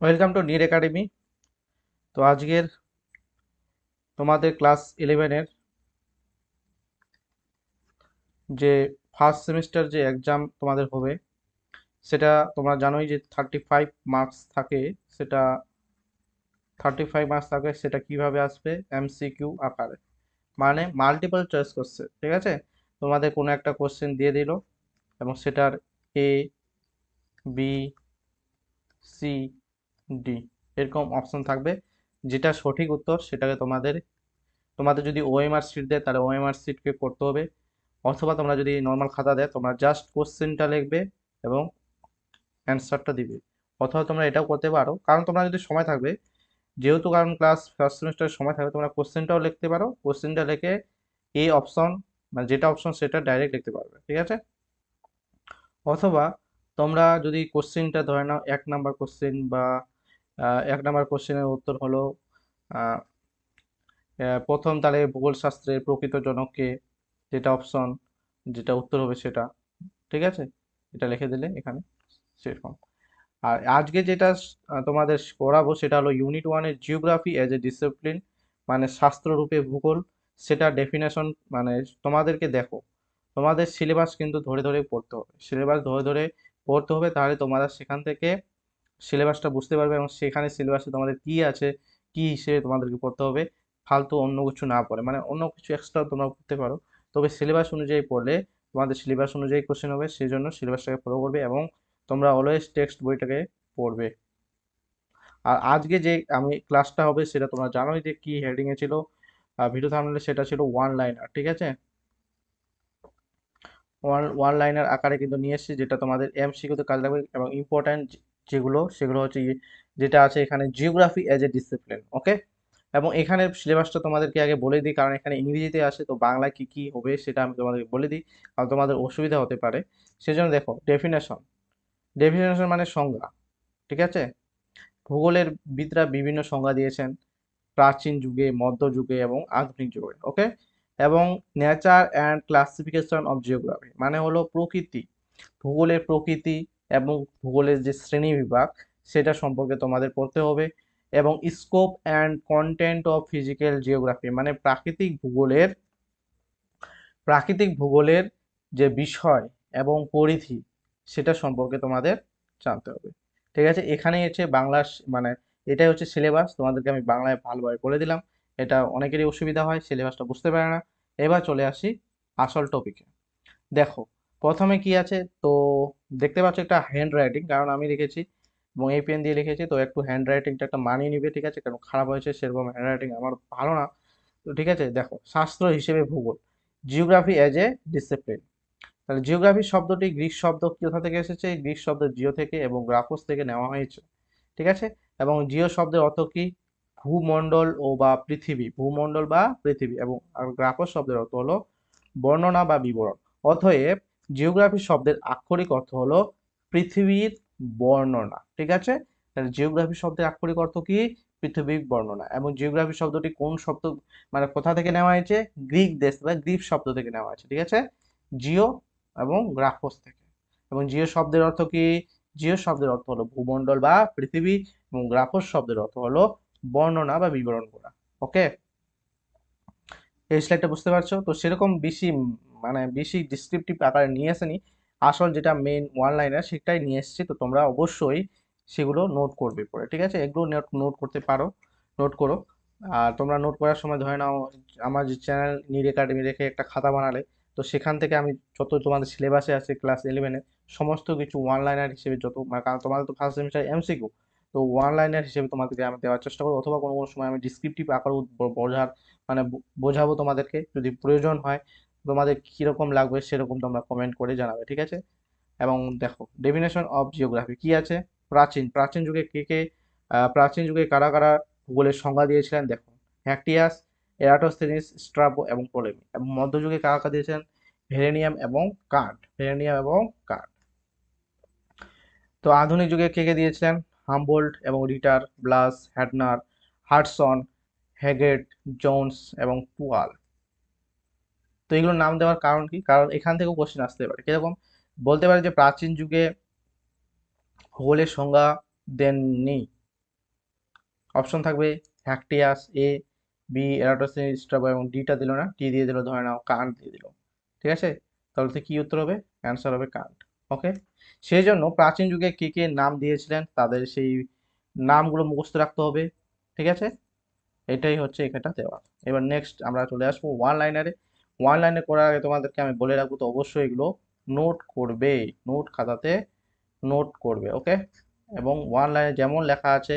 Welcome to need academy. তো আজকের তোমাদের ক্লাস 11-এর যে ফার্স্ট সেমিস্টার যে এক্সাম তোমাদের হবে, সেটা তোমরা জানোই যে 35 মার্কস থাকে। সেটা 35 মার্কস থাকে, সেটা কিভাবে আসবে? এমসিকিউ আকারে, মানে মাল্টিপল চয়েস কোশ্চেন। ঠিক আছে, তোমাদের কোনো একটা কোশ্চেন দিয়ে দিল এবং সেটার এ, বি, সি, ডি এরকম অপশন থাকবে। যেটা সঠিক উত্তর সেটাকে তোমাদের তোমাদের যদি ওএমআর শিট দেয় তাহলে ওএমআর শিটকে করতে হবে, অথবা তোমরা যদি নর্মাল খাতা দেয় তোমরা জাস্ট কোশ্চেনটা লিখবে এবং অ্যান্সারটা দিবে। অথবা তোমরা এটাও করতে পারো, কারণ তোমরা যদি সময় থাকবে, যেহেতু কারণ ক্লাস ফার্স্ট সেমিস্টারের সময় থাকবে, তোমরা কোশ্চেনটাও লিখতে পারো। কোশ্চেনটা লিখে এই অপশন, মানে যেটা অপশন সেটা ডাইরেক্ট লিখতে পারবে। ঠিক আছে, অথবা তোমরা যদি কোশ্চেনটা ধরে নাও 1 নাম্বার কোশ্চেন বা 1 নাম্বার কোশ্চেনের উত্তর হলো আহ, প্রথম তাহলে ভূগোল শাস্ত্রের প্রকৃত জনককে, যেটা অপশন, যেটা উত্তর হবে সেটা। ঠিক আছে, এটা লিখে দিলে এখানে সেরকম। আর আজকে যেটা তোমাদের করাবো সেটা হলো ইউনিট 1-এর জিওগ্রাফি অ্যাজ এ ডিসিপ্লিন, মানে শাস্ত্ররূপে ভূগোল। সেটা ডেফিনেশন, মানে তোমাদেরকে দেখো, তোমাদের সিলেবাস কিন্তু ধরে ধরে পড়তে হবে, সিলেবাস ধরে ধরে পড়তে হবে, তাহলে তোমরা সেখান থেকে সিলেবাসটা বুঝতে পারবে এবং সেখানে সিলেবাসে তোমাদের কি আছে, কি হিসেবে তোমাদেরকে পড়তে হবে। ফালতু অন্য কিছু না পড়ে, মানে অন্য কিছু এক্সট্রা তোমরা পড়তে পারো, তবে সিলেবাস অনুযায়ী পড়লে তোমাদের সিলেবাস অনুযায়ী কোশ্চেন হবে, সেই জন্য সিলেবাসটাকে ফলো করবে এবং তোমরা অলওয়েজ টেক্সট বইটাকে পড়বে। আর আজকে যে আমি ক্লাসটা হবে সেটা তোমরা জানোই যে কি হেডিং এ ছিল ভিডিও থাম্বনেলে, সেটা ছিল ওয়ান লাইনার। ঠিক আছে, ওয়ান ওয়ান লাইনার আকারে কিন্তু নিয়ে এসেছি, যেটা তোমাদের এমসিকিউতে কাজে লাগবে এবং ইম্পর্ট্যান্ট যেগুলো সেগুলো হচ্ছে যেটা আছে এখানে, জিওগ্রাফি অ্যাজ এ ডিসিপ্লিন। ওকে, এবং এখানে সিলেবাসটা তোমাদেরকে আগে বলে দিই, কারণ এখানে ইংরেজিতে আসে, তো বাংলায় কি কি হবে সেটা আমি তোমাদেরকে বলে দিই, কারণ তোমাদের অসুবিধা হতে পারে। সেজন্য দেখো, ডেফিনেশন, ডেফিনেশন মানে সংজ্ঞা। ঠিক আছে, ভূগোলের বিদরা বিভিন্ন সংজ্ঞা দিয়েছেন, প্রাচীন যুগে, মধ্যযুগে এবং আধুনিক যুগে। ওকে, এবং nature and classification of geography মানে হলো প্রকৃতি, ভূগোলের প্রকৃতি এবং ভূগোলের যে শ্রেণী বিভাগ সেটা সম্পর্কে তোমাদের পড়তে হবে। এবং scope and content of physical geography মানে প্রাকৃতিক ভূগোলের যে বিষয় এবং পরিধি সেটা সম্পর্কে তোমাদের জানতে হবে। ঠিক আছে, এখানেই হচ্ছে বাংলা মানে এটাই হচ্ছে সিলেবাস, তোমাদেরকে আমি বাংলায় ভালোভাবে বলে দিলাম। এটা অনেকেরই অসুবিধা হয়, সিলেবাসটা বুঝতে পারে না। এবার চলে আসি আসল টপিকে। দেখো, প্রথমে কি আছে তো, দেখতে পাচ্ছ একটা হ্যান্ড রাইটিং, কারণ আমি লিখেছি এবং এই পেন দিয়ে লিখেছি, তো একটু হ্যান্ড রাইটিংটা একটা মানিয়ে নিবে। ঠিক আছে, কারণ খারাপ হয়েছে সেরকম হ্যান্ড রাইটিং আমার ভালো না। তো ঠিক আছে, দেখো, শাস্ত্র হিসেবে ভূগোল, জিওগ্রাফি অ্যাজ এ ডিসিপ্লিন। তাহলে জিওগ্রাফি শব্দটি গ্রিক শব্দ কোথা থেকে এসেছে? এই গ্রিক শব্দ জিও থেকে এবং গ্রাফোস থেকে নেওয়া হয়েছে। ঠিক আছে, এবং জিও শব্দের অর্থ কি? ভূমণ্ডল ও বা পৃথিবী, ভূমণ্ডল বা পৃথিবী, এবং গ্রাফোস শব্দের অর্থ হলো বর্ণনা বা বিবরণ। অতএব জিওগ্রাফি শব্দের আক্ষরিক অর্থ হলো পৃথিবীর বর্ণনা। ঠিক আছে, তাহলে জিওগ্রাফি শব্দের আক্ষরিক অর্থ কি? পৃথিবীর বর্ণনা। এবং জিওগ্রাফি শব্দটি কোন শব্দ, মানে কোথা থেকে নেওয়া হয়েছে? গ্রিক দেশ বা গ্রিক শব্দ থেকে নেওয়া হয়েছে। ঠিক আছে, জিও এবং গ্রাফোস থেকে। এবং জিও শব্দের অর্থ কি? জিও শব্দের অর্থ হলো ভূমণ্ডল বা পৃথিবী, এবং গ্রাফোস শব্দের অর্থ হলো বর্ণনা বা বিবরণ করা। ওকে, এই স্লাইডটা বুঝতে পারছো তো? সেরকম বেশি মানে বেশি ডিসক্রিপটিভ আকারে নিয়ে আসেনি, আসল যেটা মেইন ওয়ান লাইনার সেটাই নিয়ে এসেছি। তো তোমরা অবশ্যই সেগুলো নোট করবে পরে। ঠিক আছে, এগুলো নোট নোট করতে পারো, নোট করো। আর তোমরা নোট করার সময় ধরে নাও, আমার যে চ্যানেল নিড একাডেমি রেখে একটা খাতা বানালে, তো সেখান থেকে আমি যত তোমাদের সিলেবাসে আছে ক্লাস 11-এ সমস্ত কিছু ওয়ান লাইনার হিসেবে যত, মানে কারণ তোমাদের তো ফার্স্ট সেমিস্টার এমসিকিউ, তো ওয়ান লাইনার হিসেবে তোমাদেরকে আমি দেওয়ার চেষ্টা করবো, অথবা কোনো কোনো সময় আমি ডিসক্রিপটিভ আকারেও বোঝার, মানে বোঝাবো তোমাদেরকে যদি প্রয়োজন হয়। তোমাদের কিরকম লাগবে সেরকম তোমরা কমেন্ট করে জানাবে। ঠিক আছে, এবং দেখো, ডেফিনেশন অফ জিওগ্রাফি কি আছে? প্রাচীন, প্রাচীন যুগে কে কে প্রাচীন যুগে কারা কারা ভূগোলের সংজ্ঞা দিয়েছিলেন? দেখো, হ্যাকটিয়াস, এরাটোস্থেনিস, স্ট্রাবো এবং পলেমি। এবং মধ্যযুগে কারা কারা দিয়েছেন? ভেরেনিয়াম এবং কান্ট, ভেরেনিয়াম এবং কান্ট। তো আধুনিক যুগে কে কে দিয়েছিলেন? হামবোল্ট এবং রিটার, ব্লাস, হ্যাডনার, হাডসন, হেগেট, জোন্স এবং পুয়াল। তো এগুলোর নাম দেওয়ার কারণ কি? কারণ এখান থেকেও কোশ্চেন আসতে পারে। কিরকম? বলতে পারে যে প্রাচীন যুগে ভূগোলের সংজ্ঞা দেননি, অপশন থাকবে হ্যাকটিয়াস, এ, বি এরাটোস্থেনিস, স্ট্রাবো, এবং ডিটা দিল না, টি দিয়ে দিল, ধরে নাও কান্ট দিয়ে দিল। ঠিক আছে, তাহলে তো কি উত্তর হবে? অ্যান্সার হবে কান্ট। ওকে, সেই জন্য প্রাচীন যুগে কে কে নাম দিয়েছিলেন তাদের সেই নামগুলো মুখস্থ রাখতে হবে। ঠিক আছে, এটাই হচ্ছে এখানটা দেওয়া। এবার নেক্সট আমরা চলে আসবো ওয়ান লাইনারে। ওয়ান লাইনে করার আগে তোমাদেরকে আমি বলে রাখবো তো অবশ্যই এগুলো নোট করবে, নোট খাতাতে নোট করবে। ওকে, এবং ওয়ান লাইনে যেমন লেখা আছে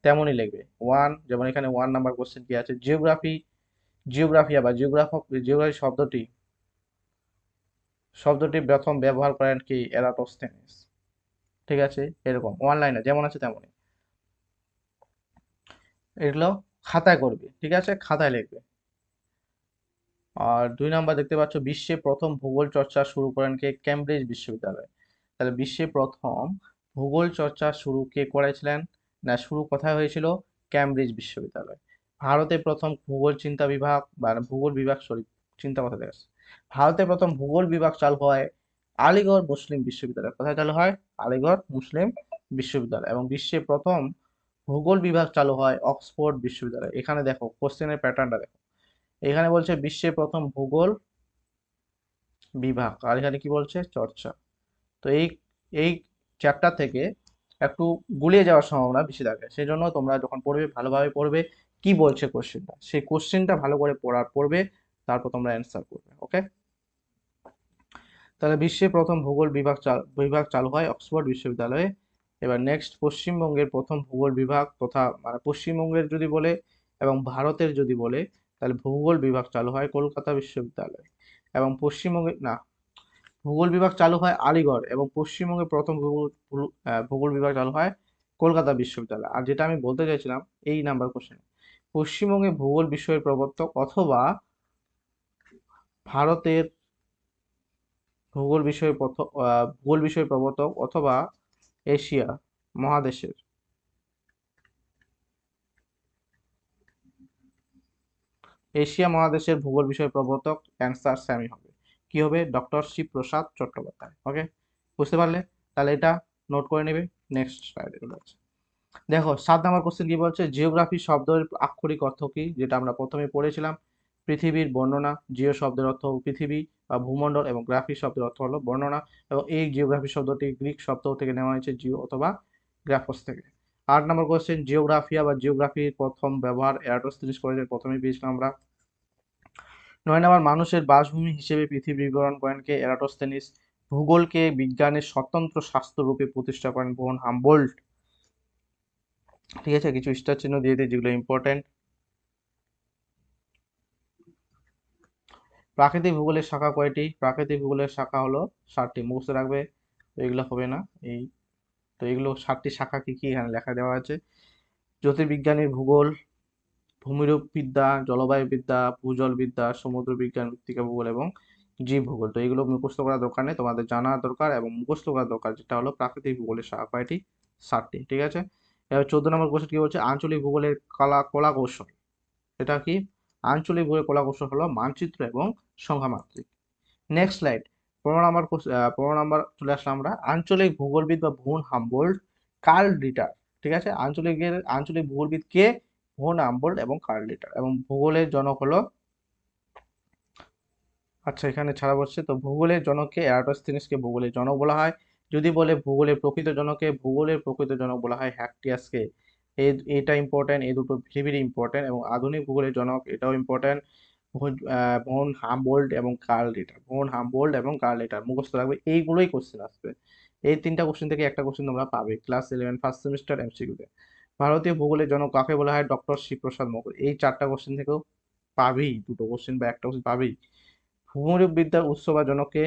তেমনই লিখবে। ওয়ান, যেমন এখানে 1 নাম্বার কোশ্চেন কি আছে, জিওগ্রাফি, জিওগ্রাফিয়া বা জিওগ্রাফি শব্দটি শব্দটি প্রথম ব্যবহার করেন কি? এরাটোস্থেনিস। ঠিক আছে, এরকম ওয়ান লাইনে যেমন আছে তেমনই এগুলো খাতায় করবে। ঠিক আছে, খাতায় লিখবে। আর 2 নাম্বার দেখতে পাচ্ছ, বিশ্বে প্রথম ভূগোল চর্চা শুরু করেন কে? কেমব্রিজ বিশ্ববিদ্যালয়। তাহলে বিশ্বে প্রথম ভূগোল চর্চা শুরু কে করেছিলেন? না, শুরু কোথায় হয়েছিল? কেমব্রিজ বিশ্ববিদ্যালয়। ভারতে প্রথম ভূগোল চিন্তা বিভাগ বা ভূগোল বিভাগ, সরি, চিন্তা কথা দেখা যাচ্ছে। ভারতে প্রথম ভূগোল বিভাগ চালু হয় আলিগড় মুসলিম বিশ্ববিদ্যালয়। কোথায় চালু হয়? আলিগড় মুসলিম বিশ্ববিদ্যালয়। এবং বিশ্বে প্রথম ভূগোল বিভাগ চালু হয় অক্সফোর্ড বিশ্ববিদ্যালয়। এখানে দেখো কোশ্চেনের প্যাটার্নটা দেখো, এখানে বলছে বিশ্বে প্রথম ভূগোল বিভাগ, আর এখানে কি বলছে? চর্চা। তো এই চ্যাপ্টার থেকে একটু গুলিয়ে যাওয়ার সম্ভাবনা বেশি থাকে, সেই জন্য তোমরা যখন পড়বে ভালোভাবে পড়বে কি বলছে কোশ্চেনটা, সেই কোশ্চেনটা ভালো করে পড়বে, তারপর তোমরা অ্যান্সার করবে। ওকে, তাহলে বিশ্বে প্রথম ভূগোল বিভাগ চালু হয় অক্সফোর্ড বিশ্ববিদ্যালয়ে। এবার নেক্সট, পশ্চিমবঙ্গের প্রথম ভূগোল বিভাগ তথা মানে পশ্চিমবঙ্গের যদি বলে এবং ভারতের যদি বলে তাহলে ভূগোল বিভাগ চালু হয় কলকাতা বিশ্ববিদ্যালয়। এবং পশ্চিমবঙ্গে না, ভূগোল বিভাগ চালু হয় আলিগড়, এবং পশ্চিমবঙ্গে প্রথম ভূগোল বিভাগ চালু হয় কলকাতা বিশ্ববিদ্যালয়। আর যেটা আমি বলতে চাইছিলাম এই নাম্বার কোশ্চেন, পশ্চিমবঙ্গে ভূগোল বিষয়ের প্রবর্তক অথবা ভারতের ভূগোল বিষয়ের প্রবর্তক অথবা এশিয়া মহাদেশের ভূগোল বিষয়ের প্রবর্তক, অ্যান্সার সেমই হবে। কি হবে? ডক্টর শিবপ্রসাদ চট্টোপাধ্যায়। ওকে, বুঝতে পারলে? তাহলে এটা নোট করে নেবে। নেক্সট স্লাইডে চলে যাচ্ছে। দেখো 7 নাম্বার কোশ্চেন কি বলছে, জিওগ্রাফি শব্দের আক্ষরিক অর্থ কি? যেটা আমরা প্রথমে পড়েছিলাম, পৃথিবীর বর্ণনা। জিও শব্দের অর্থ পৃথিবী বা ভূমণ্ডল, এবং গ্রাফি শব্দের অর্থ হলো বর্ণনা। এবং এই জিওগ্রাফি শব্দটি গ্রিক শব্দ থেকে নেওয়া হয়েছে, জিও অথবা গ্রাফস থেকে। 8 নম্বর কোশ্চেন, জিওগ্রাফিয়া বা জিওগ্রাফির প্রথম ব্যবহার এরাটোস্থেনিস করেছে, প্রথমে পেয়েছিলাম আমরা। 9 নম্বর, মানুষের বাসভূমি হিসেবে পৃথিবী বিবরণ করেন কে? এরাটোস্থেনিস। ভূগোলকে বিজ্ঞানের স্বতন্ত্র শাস্ত্র রূপে প্রতিষ্ঠা করেন ভন হামবোল্ট। ঠিক আছে, কিছু স্টার চিহ্ন দিয়ে দিই যেগুলো ইম্পর্টেন্ট। প্রাকৃতিক ভূগোলের শাখা কয়টি? প্রাকৃতিক ভূগোলের শাখা হলো 7টি, মুখস্থ রাখবে। তো এগুলো হবে না এই, তো এগুলো 7টি শাখা কি কি এখানে লেখা দেওয়া আছে। জ্যোতির্বিজ্ঞানের ভূগোল, ভূমিরূপবিদ্যা, জলবায়ুবিদ্যা, ভূজলবিদ্যা, সমুদ্র বিজ্ঞান, মৃত্তিকা ভূগোল এবং জীব ভূগোল। তো এগুলো মুখস্থ করার দরকার নেই, তোমাদের জানা দরকার এবং মুখস্থ করার দরকার, যেটা হলো প্রাকৃতিক ভূগোলের শাখা কয়টি? 7টি। ঠিক আছে, এবার 14 নম্বর কোশ্চেন কি বলছে, আঞ্চলিক ভূগোলের কলা কৌশল। এটা কি? আঞ্চলিক ভূগোলের কলা কৌশল হলো মানচিত্র এবং সংখ্যামাত্রিক। নেক্সট স্লাইড, 15 নম্বর চলে আসলাম আমরা। আঞ্চলিক ভূগোলবিদ বা ভন হামবোল্ড, কার্ল রিটার। ঠিক আছে, আঞ্চলিক ভূগোলবিদ কে? ভন হামবোল্ড এবং কার্ল রিটার। এবং ভূগোলের জনক হলো, আচ্ছা এখানে ছাড়া বসছে, তো ভূগোলের জনককে এরাটোস্থেনিসকে ভূগোলের জনক বলা হয়। যদি বলে ভূগোলের প্রকৃত জনক বলা হয় হ্যাকটিয়াসকে। এটা ইম্পর্টেন্ট, এই দুটো ভেরি ইম্পর্টেন্ট। এবং আধুনিক ভূগোলের জনক, এটাও ইম্পর্টেন্ট, ভন হামবোল্ড এবং কার্ল রিটার মুখস্থ রাখবে, এইগুলোই কোশ্চেন আসবে। এই 3টা কোশ্চেন থেকে একটা কোশ্চেন তোমরা পাবে ক্লাস 11 ফার্স্ট সেমিস্টার এমসিকিউতে। ভারতীয় ভূগোলের জনক কাকে বলা হয়? ডক্টর শিবপ্রসাদ মুখার্জি। এই 4টা কোশ্চেন থেকেও পাবেই দুটো কোশ্চেন বা একটা কোশ্চেন পাবেই। ভূমিরূপ বিদ্যার উৎস বা জনককে,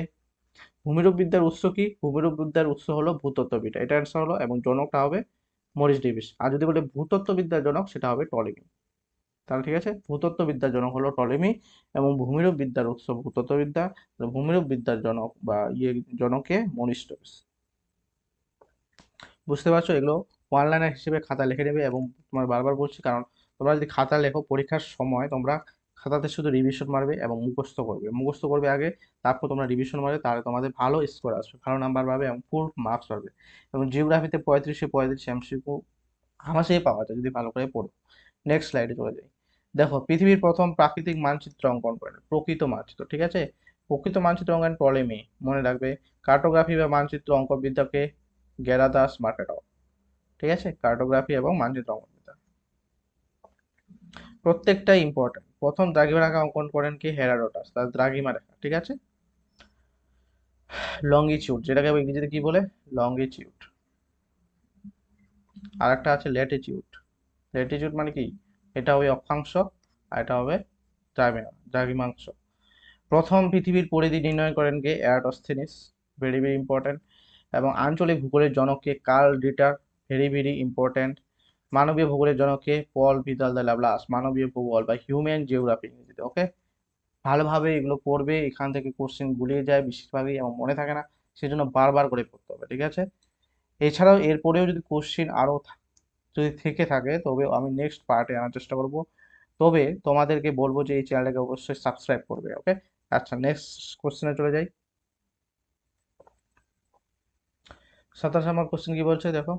ভূমিরূপ বিদ্যার উৎস কি? ভূমিরূপ বিদ্যার উৎস হলো ভূতত্ত্ববিদ্যা, এটা অ্যান্সার হলো, এবং জনকটা হবে মরিস ডেভিস। আর যদি বলে ভূতত্ত্ববিদ্যার জনক, সেটা হবে টলেমি। তাহলে ঠিক আছে, ভূতত্ত্ববিদ্যার জনক হলো টলেমি, এবং ভূমিরূপ বিদ্যার উৎস ভূতত্ত্ববিদ্যা, ভূমিরূপ বিদ্যার জনক বা জনকে মরিস ডেভিস। বুঝতে পারছো? এগুলো ওয়ান লাইনার হিসেবে খাতা লিখে নেবে। এবং তোমার বারবার বলছি, কারণ তোমরা যদি খাতা লেখো পরীক্ষার সময় তোমরা খাতাতে শুধু রিভিশন মারবে এবং মুখস্থ করবে আগে, তারপর তোমরা রিভিশন মারবে, তাহলে তোমাদের ভালো স্কোর আসবে, ভালো নাম্বার পাবে এবং ফুল মার্কস পাবে। এবং জিওগ্রাফিতে 35-এ 35 এমসিকিউ হামেশাই পাওয়া যায় যদি ভালো করে পড়ো। নেক্সট স্লাইডে চলে যাই। দেখো, পৃথিবীর প্রথম প্রাকৃতিক মানচিত্র অঙ্কন করেন, প্রকৃত মানচিত্র, ঠিক আছে। প্রকৃত মানচিত্র অঙ্কন টলেমি, মনে রাখবে। কার্টোগ্রাফি বা মানচিত্র অঙ্কনবিদ্যাকে গেরাদাস মার্কেটাও, ঠিক আছে। কার্টোগ্রাফি এবং মানচিত্র অঙ্কনবিদ্যা প্রত্যেকটাই ইম্পর্টেন্ট। প্রথম দ্রাঘিমা রেখা অঙ্কন করেন কি? হেরাডোটাস, তার দ্রাঘিমা রেখা, ঠিক আছে। লঙ্গিটিউড, যেটাকে ইংরেজিতে কি বলে? লঙ্গিটিউড। আর একটা আছে ল্যাটিটিউড। ল্যাটিটিউড মানে কি? এটা হবে অক্ষাংশ, আর এটা হবে দ্রাঘিমাংশ। প্রথম পৃথিবীর পরিধি নির্ণয় করেন কে? Eratosthenes, very very important. এবং আঞ্চলিক ভূগোলের জনককে Carl Ritter, very very important. মানবীয় ভূগোলের জনককে পল ভিদাল দ্য লাপ্লাস, মানবীয় ভূগোল বা হিউম্যান জিওগ্রাফি ইংরেজিতে, ওকে। ভালোভাবে এগুলো পড়বে, এখান থেকে কোশ্চেন গুলিয়ে যায় বেশিরভাগই এবং মনে থাকে না, সেজন্য বারবার করে পড়তে হবে, ঠিক আছে। এছাড়াও এরপরেও যদি কোশ্চেন আরও যদি থেকে থাকে তবে আমি নেক্সট পার্টে আনার চেষ্টা করব। তবে তোমাদেরকে বলবো যে এই চ্যানেলটাকে অবশ্যই সাবস্ক্রাইব করবে, ওকে। আচ্ছা, নেক্সট কোশ্চেনে চলে যাই। 27 নম্বর কোশ্চেন কি বলছে দেখো।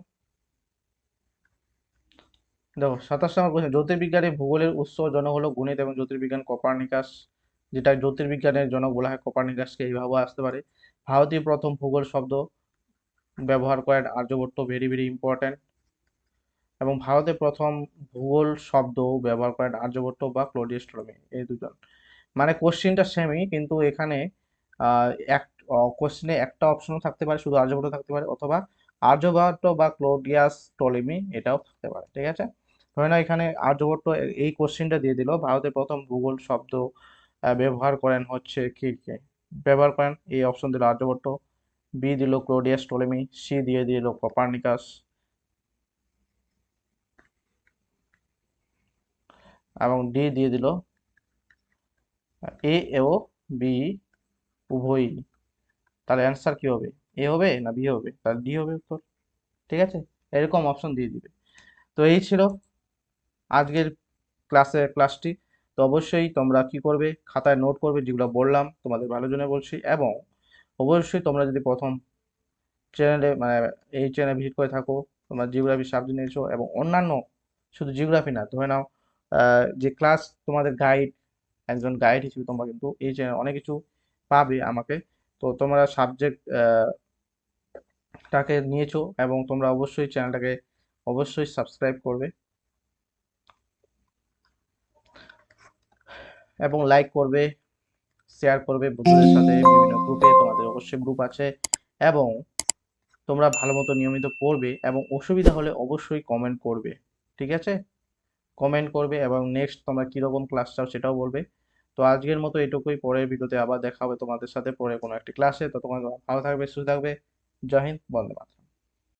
দেখো 27 নম্বর কোশ্চেন, জ্যোতির্বিজ্ঞানের ভূগোলের উৎস ও জনক হলো গণিত এবং জ্যোতির্বিজ্ঞান, কপার্নিকাস। যেটা জ্যোতির্বিজ্ঞানের জনক বলা হয় কপার্নিকাসকে, এইভাবে আসতে পারে। ভারতীয় প্রথম ভূগোল শব্দ ব্যবহার করেন আর্যভট্ট, ভেরি ভেরি ইম্পর্টেন্ট। এবং ভারতে প্রথম ভূগোল শব্দ ব্যবহার করেন আর্যভট্ট বা ক্লডিয়াস টলেমি, এই দুজন। মানে কোশ্চেনটা সেমই, কিন্তু এখানে আহ, এক কোশ্চেনে একটা অপশনও থাকতে পারে, শুধু আর্যভট্ট থাকতে পারে, অথবা আর্যভট্ট বা ক্লডিয়াস টলেমি এটাও থাকতে পারে, ঠিক আছে। ধরে না এখানে আর্যভট্ট এই কোশ্চেনটা দিয়ে দিল, ভারতের প্রথম ভূগোল শব্দ ব্যবহার করেন হচ্ছে কি কে ব্যবহার করেন, এই অপশন দিল আর্যভট্ট, বি দিল ক্লডিয়াস টলেমি, সি দিয়ে দিল কোপার্নিকাস, এবং ডি দিয়ে দিল এ ও বি উভয়ই। তাহলে অ্যান্সার কি হবে? এ হবে না বি হবে? তাহলে ডি হবে উত্তর, ঠিক আছে। এরকম অপশন দিয়ে দিবে। তো এই ছিল আজকের ক্লাসটি। তো অবশ্যই তোমরা কি করবে, খাতায় নোট করবে যেগুলো বললাম, তোমাদের ভালোর জন্য বলছি। এবং অবশ্যই তোমরা যদি প্রথম চ্যানেলে মানে এই চ্যানেলে ভিজিট করে থাকো, তোমরা জিওগ্রাফি সাবজেক্ট নিয়েছো এবং অন্যান্য, শুধু জিওগ্রাফি না, ধরে নাও যে ক্লাস তোমাদের গাইড, একজন গাইড হিসেবে তোমরা কিন্তু এই চ্যানেল অনেক কিছু পাবে আমাকে। তো তোমরা সাবজেক্ট টাকে নিয়েছো এবং তোমরা অবশ্যই চ্যানেলটাকে অবশ্যই সাবস্ক্রাইব করবে এবং লাইক করবে, শেয়ার করবে বন্ধুদের সাথে, বিভিন্ন গ্রুপে, তোমাদের অবশ্যই গ্রুপ আছে। এবং তোমরা ভালো মতো নিয়মিত পড়বে এবং অসুবিধা হলে অবশ্যই কমেন্ট করবে, ঠিক আছে। কমেন্ট করবে এবং নেক্সট তোমরা কীরকম ক্লাস চাও সেটাও বলবে। তো আজকের মতো এটুকুই, পরের ভিডিওতে আবার দেখা হবে তোমাদের সাথে পরে কোনো একটি ক্লাসে। তো তোমার ভালো থাকবে, সুস্থ থাকবে। জয় হিন্দ, বন্দে মাতরম।